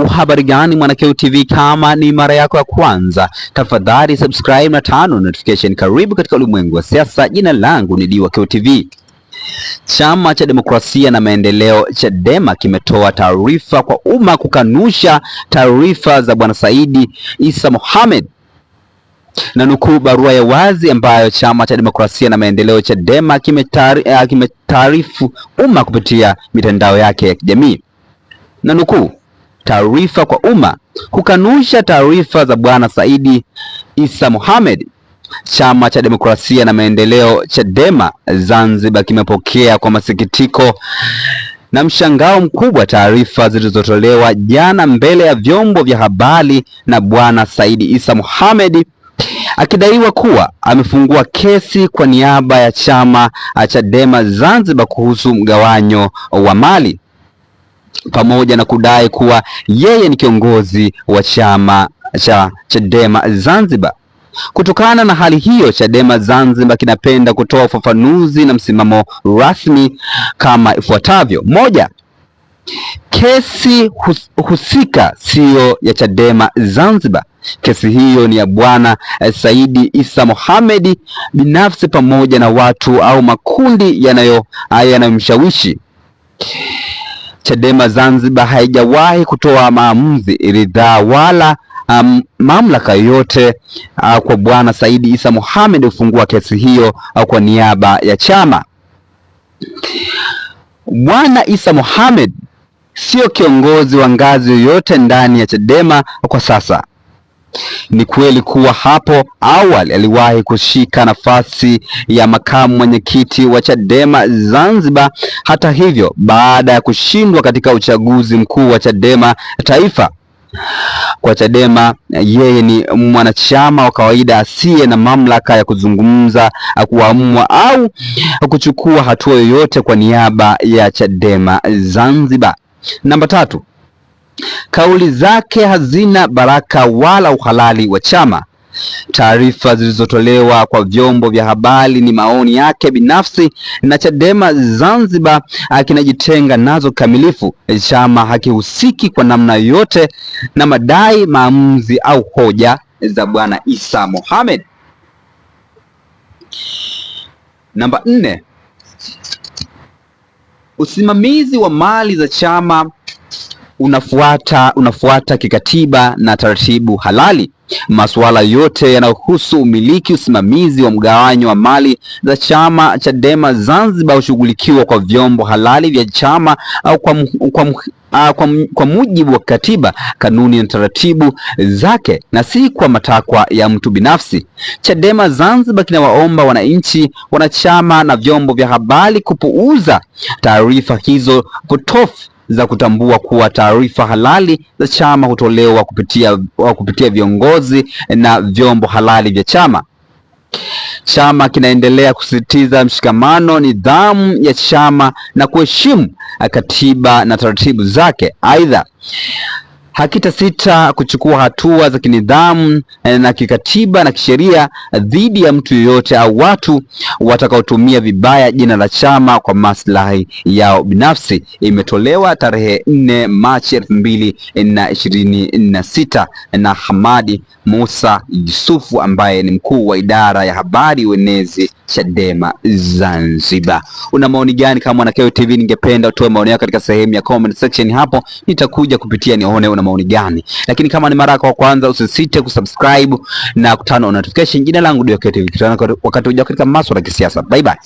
Habari gani Mwanakeo TV, kama ni mara yako ya kwanza, tafadhali subscribe na turn notification. Karibu katika ulimwengu wa siasa. Jina langu ni Diwakeo TV. Chama cha Demokrasia na Maendeleo Chadema kimetoa taarifa kwa umma kukanusha taarifa za Bwana Said Issa Mohamed, na nukuu barua ya wazi ambayo Chama cha Demokrasia na Maendeleo Chadema kimetaarifu umma kupitia mitandao yake ya kijamii, na nukuu: taarifa kwa umma kukanusha taarifa za Bwana Said Issa Mohamed. Chama cha Demokrasia na Maendeleo Chadema Zanzibar kimepokea kwa masikitiko na mshangao mkubwa taarifa zilizotolewa jana mbele ya vyombo vya habari na Bwana Said Issa Mohamed akidaiwa kuwa amefungua kesi kwa niaba ya chama Chadema Zanzibar kuhusu mgawanyo wa mali, pamoja na kudai kuwa yeye ni kiongozi wa chama cha Chadema Zanzibar. Kutokana na hali hiyo, Chadema Zanzibar kinapenda kutoa ufafanuzi na msimamo rasmi kama ifuatavyo. Moja, kesi husika siyo ya Chadema Zanzibar. Kesi hiyo ni ya Bwana Said Issa Mohamed binafsi pamoja na watu au makundi yanayomshawishi. Chadema Zanzibar haijawahi kutoa maamuzi, ridhaa wala mamlaka yoyote kwa Bwana Said Issa Mohamed kufungua kesi hiyo kwa niaba ya chama. Bwana Issa Mohamed sio kiongozi wa ngazi yoyote ndani ya Chadema kwa sasa. Ni kweli kuwa hapo awali aliwahi kushika nafasi ya makamu mwenyekiti wa Chadema Zanzibar. Hata hivyo, baada ya kushindwa katika uchaguzi mkuu wa Chadema Taifa, kwa Chadema yeye ni mwanachama wa kawaida asiye na mamlaka ya kuzungumza, kuamua au kuchukua hatua yoyote kwa niaba ya Chadema Zanzibar. Namba tatu, kauli zake hazina baraka wala uhalali wa chama. Taarifa zilizotolewa kwa vyombo vya habari ni maoni yake binafsi na Chadema Zanzibar kinajitenga nazo kamilifu. Chama hakihusiki kwa namna yoyote na madai, maamuzi au hoja za Bwana Issa Mohamed. Namba 4, usimamizi wa mali za chama unafuata kikatiba na taratibu halali. Masuala yote yanayohusu umiliki, usimamizi wa mgawanyo wa mali za chama Chadema Zanzibar hushughulikiwa kwa vyombo halali vya chama au kwa mujibu wa katiba, kanuni na taratibu zake, na si kwa matakwa ya mtu binafsi. Chadema Zanzibar kinawaomba wananchi, wanachama na vyombo vya habari kupuuza taarifa hizo potofu za kutambua kuwa taarifa halali za chama hutolewa kupitia viongozi na vyombo halali vya chama. Chama kinaendelea kusisitiza mshikamano, nidhamu ya chama na kuheshimu katiba na taratibu zake. Aidha, hakitasita kuchukua hatua za kinidhamu na kikatiba na kisheria dhidi ya mtu yoyote au watu watakaotumia vibaya jina la chama kwa maslahi yao binafsi. Imetolewa tarehe 4 Machi 2026 na Hamadi Musa Yusufu ambaye ni mkuu wa idara ya habari uenezi Chadema Zanzibar. Una maoni gani kama Mwanakeo TV? Ningependa utoe maoni yako katika sehemu ya comment section hapo, nitakuja kupitia nione una maoni gani. Lakini kama ni mara yako ya kwanza, usisite kusubscribe na kutana notification. Jina langu Diwakeo TV, wakati ujao katika masuala ya kisiasa. Bye bye.